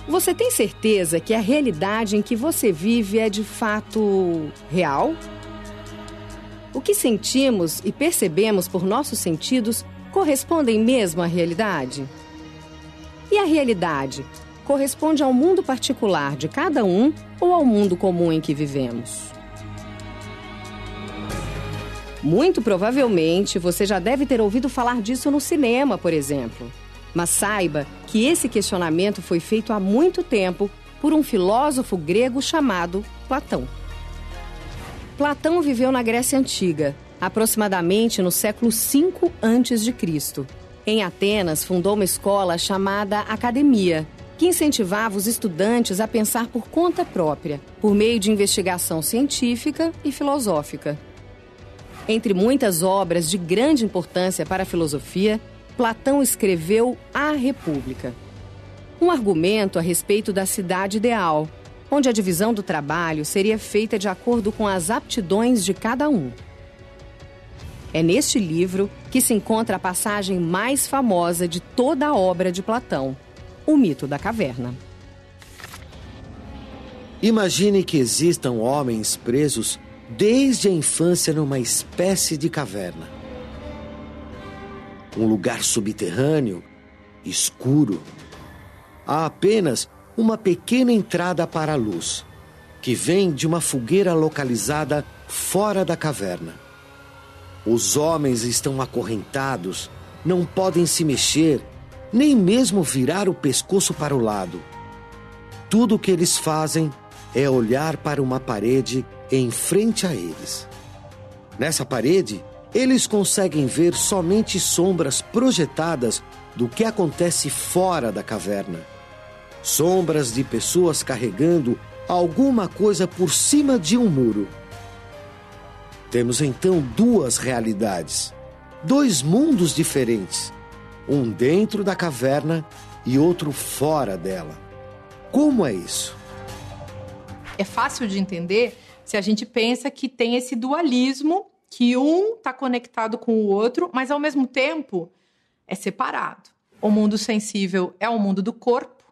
Você tem certeza que a realidade em que você vive é de fato real? O que sentimos e percebemos por nossos sentidos correspondem mesmo à realidade? E a realidade corresponde ao mundo particular de cada um ou ao mundo comum em que vivemos? Muito provavelmente você já deve ter ouvido falar disso no cinema, por exemplo. Mas saiba que esse questionamento foi feito há muito tempo por um filósofo grego chamado Platão. Platão viveu na Grécia Antiga, aproximadamente no século V a.C. Em Atenas, fundou uma escola chamada Academia, que incentivava os estudantes a pensar por conta própria, por meio de investigação científica e filosófica. Entre muitas obras de grande importância para a filosofia, Platão escreveu A República, um argumento a respeito da cidade ideal, onde a divisão do trabalho seria feita de acordo com as aptidões de cada um. É neste livro que se encontra a passagem mais famosa de toda a obra de Platão, o mito da caverna. Imagine que existam homens presos desde a infância numa espécie de caverna. Um lugar subterrâneo, escuro. Há apenas uma pequena entrada para a luz, que vem de uma fogueira localizada fora da caverna. Os homens estão acorrentados, não podem se mexer, nem mesmo virar o pescoço para o lado. Tudo o que eles fazem é olhar para uma parede em frente a eles. Nessa parede, eles conseguem ver somente sombras projetadas do que acontece fora da caverna. Sombras de pessoas carregando alguma coisa por cima de um muro. Temos então duas realidades, dois mundos diferentes, um dentro da caverna e outro fora dela. Como é isso? É fácil de entender se a gente pensa que tem esse dualismo, que um está conectado com o outro, mas ao mesmo tempo é separado. O mundo sensível é o mundo do corpo,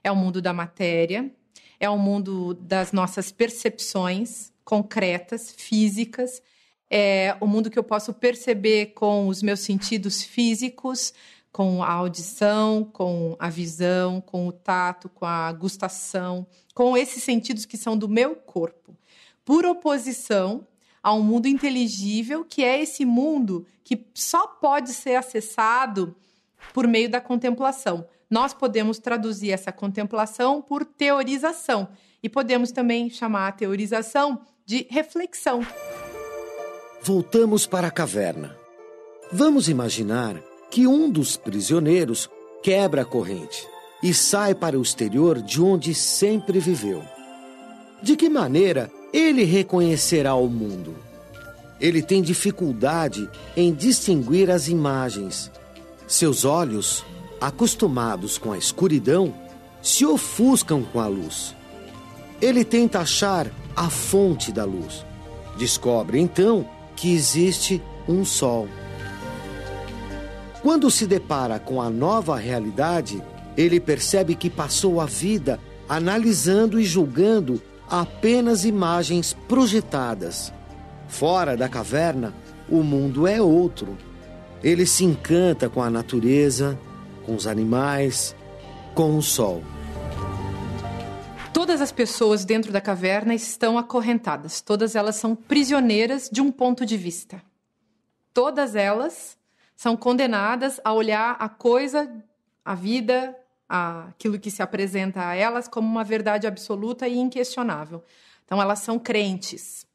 é o mundo da matéria, é o mundo das nossas percepções concretas, físicas, é o mundo que eu posso perceber com os meus sentidos físicos, com a audição, com a visão, com o tato, com a gustação, com esses sentidos que são do meu corpo. Por oposição a um mundo inteligível, que é esse mundo que só pode ser acessado por meio da contemplação. Nós podemos traduzir essa contemplação por teorização e podemos também chamar a teorização de reflexão. Voltamos para a caverna. Vamos imaginar que um dos prisioneiros quebra a corrente e sai para o exterior de onde sempre viveu. De que maneira ele reconhecerá o mundo? Ele tem dificuldade em distinguir as imagens. Seus olhos, acostumados com a escuridão, se ofuscam com a luz. Ele tenta achar a fonte da luz. Descobre, então, que existe um sol. Quando se depara com a nova realidade, ele percebe que passou a vida analisando e julgando apenas imagens projetadas. Fora da caverna, o mundo é outro. Ele se encanta com a natureza, com os animais, com o sol. Todas as pessoas dentro da caverna estão acorrentadas. Todas elas são prisioneiras de um ponto de vista. Todas elas são condenadas a olhar a coisa, a vida, aquilo que se apresenta a elas como uma verdade absoluta e inquestionável. Então, elas são crentes.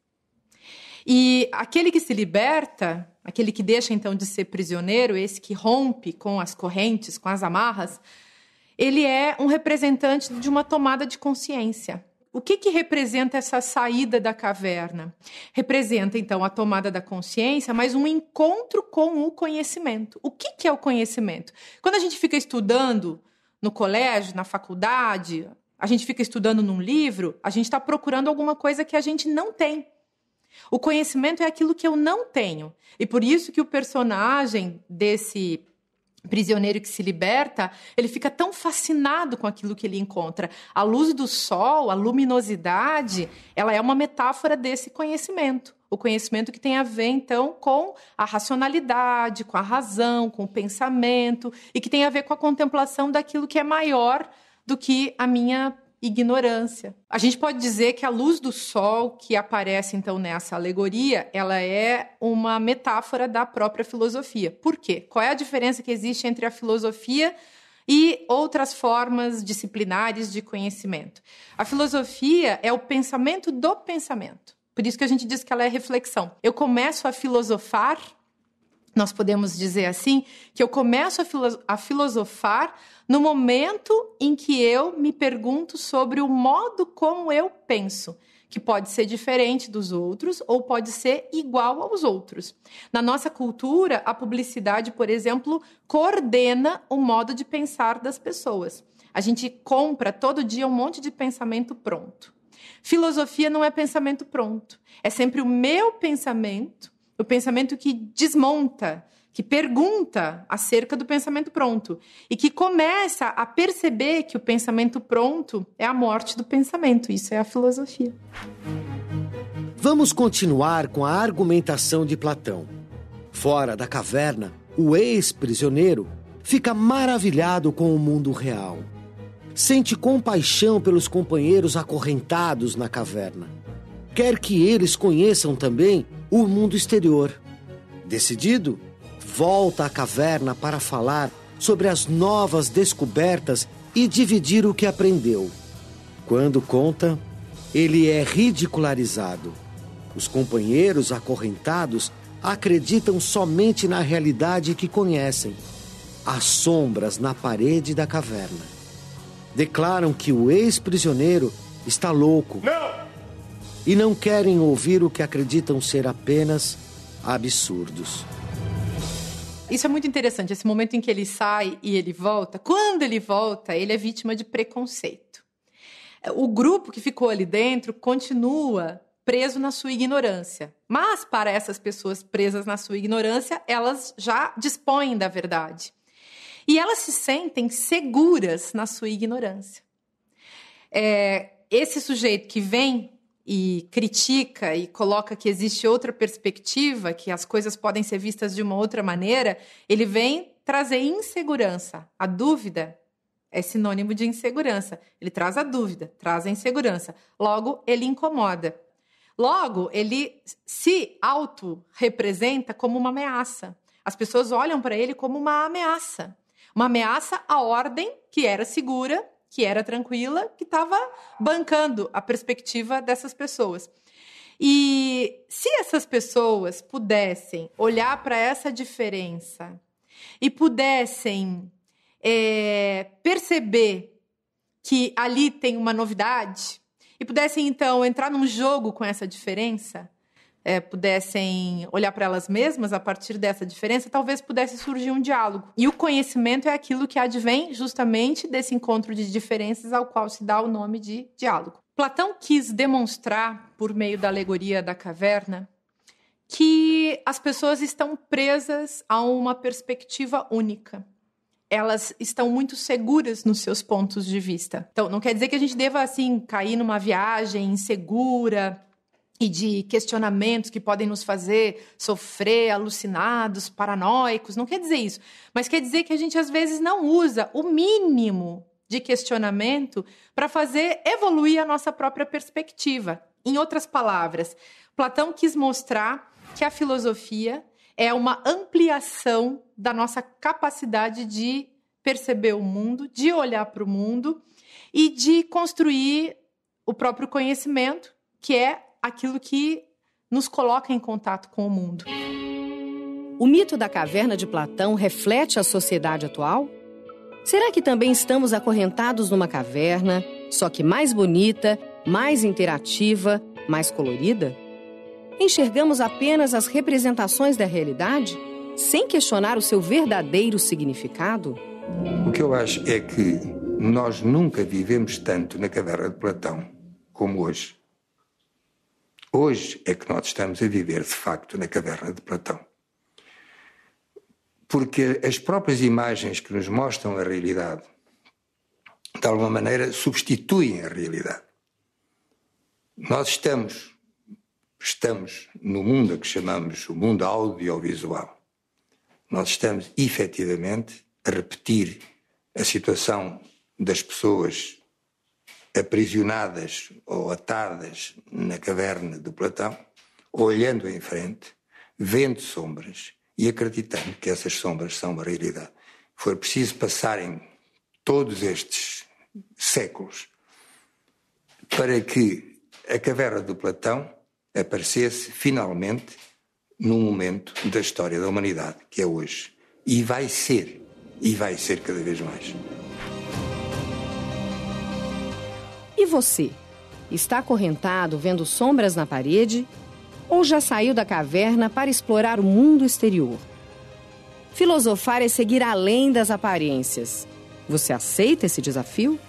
E aquele que se liberta, aquele que deixa, então, de ser prisioneiro, esse que rompe com as correntes, com as amarras, ele é um representante de uma tomada de consciência. O que representa essa saída da caverna? Representa, então, a tomada da consciência, mas um encontro com o conhecimento. O que é o conhecimento? Quando a gente fica estudando no colégio, na faculdade, a gente fica estudando num livro, a gente está procurando alguma coisa que a gente não tem. O conhecimento é aquilo que eu não tenho. E por isso que o personagem desse prisioneiro que se liberta, ele fica tão fascinado com aquilo que ele encontra. A luz do sol, a luminosidade, ela é uma metáfora desse conhecimento. O conhecimento que tem a ver, então, com a racionalidade, com a razão, com o pensamento, e que tem a ver com a contemplação daquilo que é maior do que a minha ignorância. A gente pode dizer que a luz do sol que aparece, então, nessa alegoria, ela é uma metáfora da própria filosofia. Por quê? Qual é a diferença que existe entre a filosofia e outras formas disciplinares de conhecimento? A filosofia é o pensamento do pensamento. Por isso que a gente diz que ela é reflexão. Eu começo a filosofar, nós podemos dizer assim, que eu começo a filosofar no momento em que eu me pergunto sobre o modo como eu penso, que pode ser diferente dos outros ou pode ser igual aos outros. Na nossa cultura, a publicidade, por exemplo, coordena o modo de pensar das pessoas. A gente compra todo dia um monte de pensamento pronto. Filosofia não é pensamento pronto. É sempre o meu pensamento, o pensamento que desmonta, que pergunta acerca do pensamento pronto e que começa a perceber que o pensamento pronto é a morte do pensamento. Isso é a filosofia. Vamos continuar com a argumentação de Platão. Fora da caverna, o ex-prisioneiro fica maravilhado com o mundo real. Sente compaixão pelos companheiros acorrentados na caverna. Quer que eles conheçam também o mundo exterior. Decidido, volta à caverna para falar sobre as novas descobertas e dividir o que aprendeu. Quando conta, ele é ridicularizado. Os companheiros acorrentados acreditam somente na realidade que conhecem, as sombras na parede da caverna. Declaram que o ex-prisioneiro está louco. Não! E não querem ouvir o que acreditam ser apenas absurdos. Isso é muito interessante, esse momento em que ele sai e ele volta. Quando ele volta, ele é vítima de preconceito. O grupo que ficou ali dentro continua preso na sua ignorância. Mas, para essas pessoas presas na sua ignorância, elas já dispõem da verdade. E elas se sentem seguras na sua ignorância. Esse sujeito que vem e critica e coloca que existe outra perspectiva, que as coisas podem ser vistas de uma outra maneira, ele vem trazer insegurança. A dúvida é sinônimo de insegurança. Ele traz a dúvida, traz a insegurança. Logo, ele incomoda. Logo, ele se auto-representa como uma ameaça. As pessoas olham para ele como uma ameaça. Uma ameaça à ordem que era segura, que era tranquila, que estava bancando a perspectiva dessas pessoas. E se essas pessoas pudessem olhar para essa diferença e pudessem perceber que ali tem uma novidade e pudessem, então, entrar num jogo com essa diferença, pudessem olhar para elas mesmas a partir dessa diferença, talvez pudesse surgir um diálogo. E o conhecimento é aquilo que advém justamente desse encontro de diferenças ao qual se dá o nome de diálogo. Platão quis demonstrar, por meio da alegoria da caverna, que as pessoas estão presas a uma perspectiva única. Elas estão muito seguras nos seus pontos de vista. Então, não quer dizer que a gente deva, assim, cair numa viagem insegura e de questionamentos que podem nos fazer sofrer, alucinados, paranoicos. Não quer dizer isso. Mas quer dizer que a gente, às vezes, não usa o mínimo de questionamento para fazer evoluir a nossa própria perspectiva. Em outras palavras, Platão quis mostrar que a filosofia é uma ampliação da nossa capacidade de perceber o mundo, de olhar para o mundo e de construir o próprio conhecimento, que é aquilo que nos coloca em contato com o mundo. O mito da caverna de Platão reflete a sociedade atual? Será que também estamos acorrentados numa caverna, só que mais bonita, mais interativa, mais colorida? Enxergamos apenas as representações da realidade, sem questionar o seu verdadeiro significado? O que eu acho é que nós nunca vivemos tanto na caverna de Platão como hoje. Hoje é que nós estamos a viver, de facto, na caverna de Platão. porque as próprias imagens que nos mostram a realidade, de alguma maneira, substituem a realidade. Nós estamos no mundo que chamamos o mundo audiovisual. Nós estamos, efetivamente, a repetir a situação das pessoas aprisionadas ou atadas na caverna de Platão, olhando em frente, vendo sombras e acreditando que essas sombras são uma realidade. Foi preciso passarem todos estes séculos para que a caverna de Platão aparecesse finalmente num momento da história da humanidade, que é hoje. E vai ser cada vez mais. E você? Está acorrentado vendo sombras na parede? Ou já saiu da caverna para explorar o mundo exterior? Filosofar é seguir além das aparências. Você aceita esse desafio?